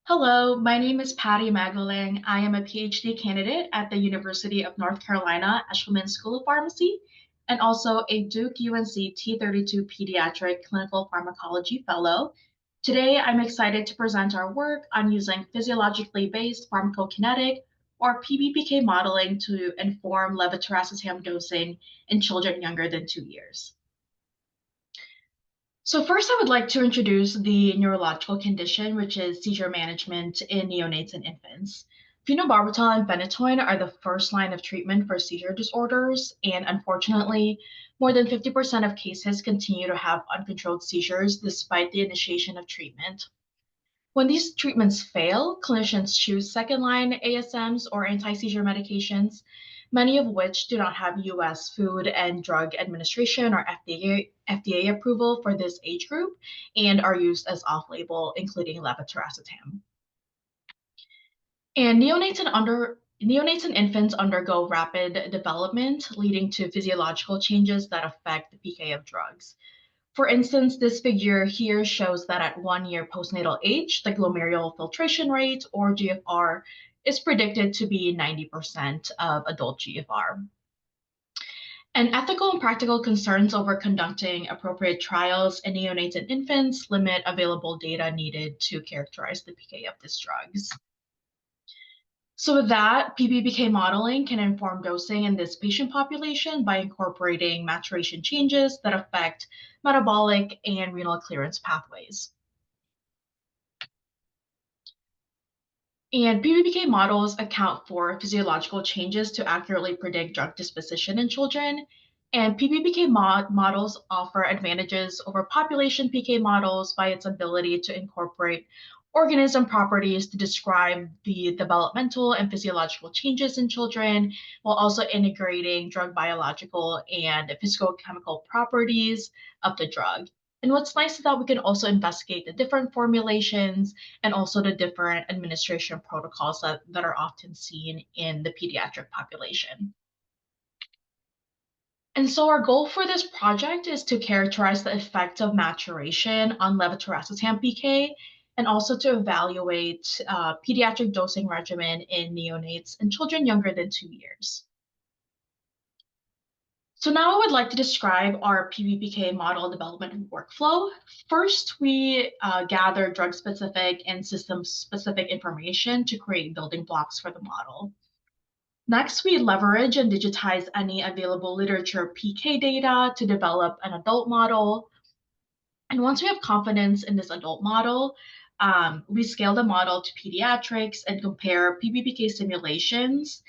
Hello, my name is Patty Maglalang. I am a PhD candidate at the University of North Carolina Eshelman School of Pharmacy and also a Duke UNC T32 Pediatric Clinical Pharmacology Fellow. Today, I'm excited to present our work on using physiologically-based pharmacokinetic or PBPK modeling to inform levetiracetam dosing in children younger than 2 years. So first, I would like to introduce the neurological condition, which is seizure management in neonates and infants. Phenobarbital and phenytoin are the first line of treatment for seizure disorders, and unfortunately, more than 50% of cases continue to have uncontrolled seizures despite the initiation of treatment. When these treatments fail, clinicians choose second-line ASMs or anti-seizure medications, many of which do not have U.S. Food and Drug Administration or FDA approval for this age group and are used as off-label, including levetiracetam. And neonates and infants undergo rapid development, leading to physiological changes that affect the PK of drugs. For instance, this figure here shows that at 1 year postnatal age, the glomerular filtration rate, or GFR, is predicted to be 90% of adult GFR. And ethical and practical concerns over conducting appropriate trials in neonates and infants limit available data needed to characterize the PK of these drugs. So with that, PBPK modeling can inform dosing in this patient population by incorporating maturation changes that affect metabolic and renal clearance pathways. And PBPK models account for physiological changes to accurately predict drug disposition in children. And PBPK models offer advantages over population PK models by its ability to incorporate organism properties to describe the developmental and physiological changes in children, while also integrating drug biological and physicochemical properties of the drug. And what's nice is that we can also investigate the different formulations and also the different administration protocols that are often seen in the pediatric population. And so our goal for this project is to characterize the effect of maturation on levetiracetam PK and also to evaluate pediatric dosing regimen in neonates and children younger than 2 years. So now I would like to describe our PBPK model development workflow. First, we gather drug-specific and system-specific information to create building blocks for the model. Next, we leverage and digitize any available literature PK data to develop an adult model. And once we have confidence in this adult model, we scale the model to pediatrics and compare PBPK simulations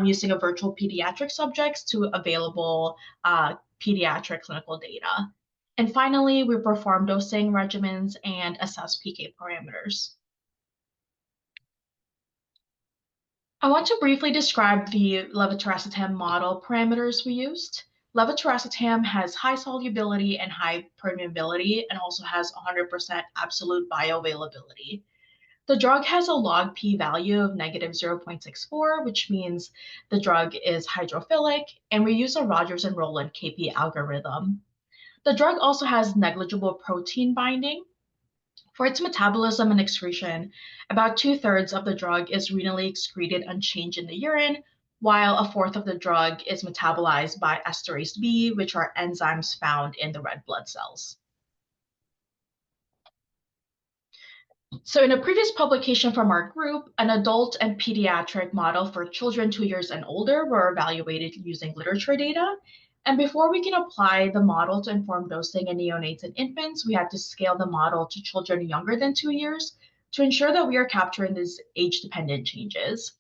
using a virtual pediatric subjects to available pediatric clinical data. And finally, we perform dosing regimens and assess PK parameters. I want to briefly describe the levetiracetam model parameters we used. Levetiracetam has high solubility and high permeability and also has 100% absolute bioavailability. The drug has a log P value of -0.64, which means the drug is hydrophilic, and we use a Rogers and Roland KP algorithm. The drug also has negligible protein binding. For its metabolism and excretion, about 2/3 of the drug is renally excreted unchanged in the urine, while a fourth of the drug is metabolized by esterase B, which are enzymes found in the red blood cells. So in a previous publication from our group, an adult and pediatric model for children 2 years and older were evaluated using literature data. And before we can apply the model to inform dosing in neonates and infants, we had to scale the model to children younger than 2 years to ensure that we are capturing these age-dependent changes.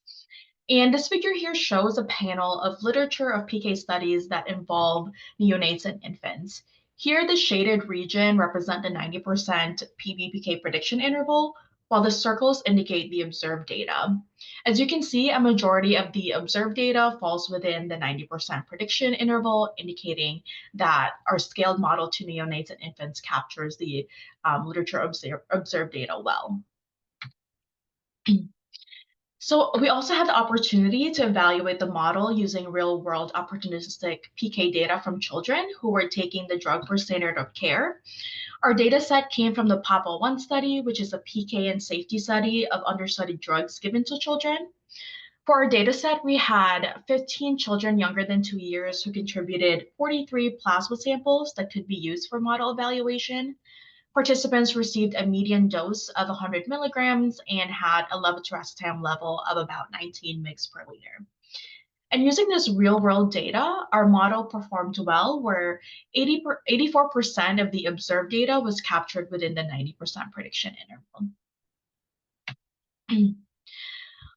And this figure here shows a panel of literature of PK studies that involve neonates and infants. Here, the shaded region represent the 90% PBPK prediction interval, while the circles indicate the observed data. As you can see, a majority of the observed data falls within the 90% prediction interval, indicating that our scaled model to neonates and infants captures the literature observed data well. So we also had the opportunity to evaluate the model using real-world opportunistic PK data from children who were taking the drug for standard of care. Our data set came from the PAPA-1 study, which is a PK and safety study of understudied drugs given to children. For our data set, we had 15 children younger than 2 years who contributed 43 plasma samples that could be used for model evaluation. Participants received a median dose of 100 milligrams and had a levetiracetam level of about 19 mg per liter. And using this real world data, our model performed well, where 84% of the observed data was captured within the 90% prediction interval.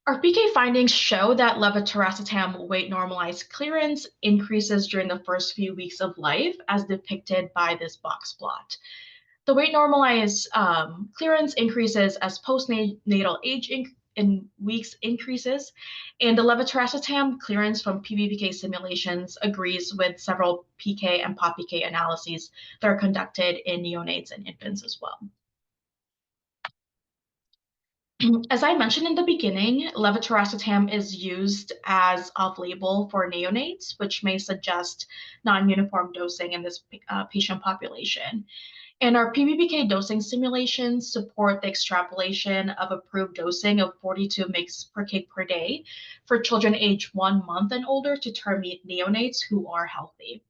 Our PK findings show that levetiracetam weight normalized clearance increases during the first few weeks of life, as depicted by this box plot. The weight normalized clearance increases as postnatal age in weeks increases, and the levetiracetam clearance from PBPK simulations agrees with several PK and POPPK analyses that are conducted in neonates and infants as well. As I mentioned in the beginning, levetiracetam is used as off-label for neonates, which may suggest non-uniform dosing in this patient population. And our PBPK dosing simulations support the extrapolation of approved dosing of 42 mg per kg per day for children aged 1 month and older to term neonates who are healthy.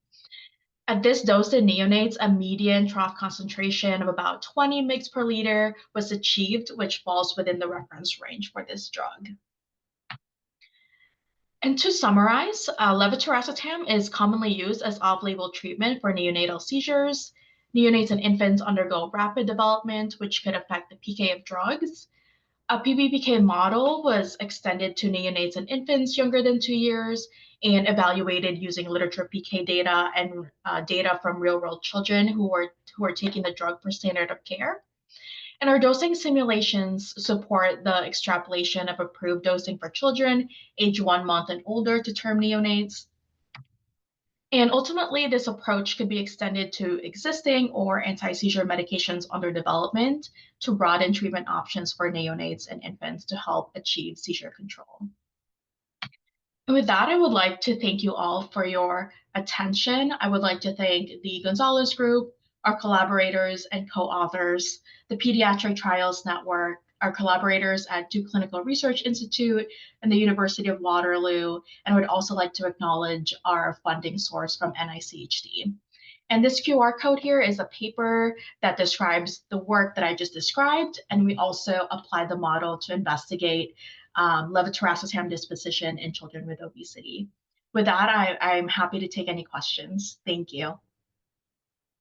At this dose in neonates, a median trough concentration of about 20 mg per liter was achieved, which falls within the reference range for this drug. And to summarize, levetiracetam is commonly used as off-label treatment for neonatal seizures. Neonates and infants undergo rapid development, which could affect the PK of drugs. A PBPK model was extended to neonates and infants younger than 2 years and evaluated using literature PK data and data from real-world children who are taking the drug for standard of care. And our dosing simulations support the extrapolation of approved dosing for children age 1 month and older to term neonates. And ultimately, this approach could be extended to existing or anti-seizure medications under development to broaden treatment options for neonates and infants to help achieve seizure control. And with that, I would like to thank you all for your attention. I would like to thank the Gonzalez Group, our collaborators and co-authors, the Pediatric Trials Network, our collaborators at Duke Clinical Research Institute and the University of Waterloo, and I would also like to acknowledge our funding source from NICHD. And this QR code here is a paper that describes the work that I just described, and we also apply the model to investigate levetiracetam disposition in children with obesity. With that, I'm happy to take any questions. Thank you.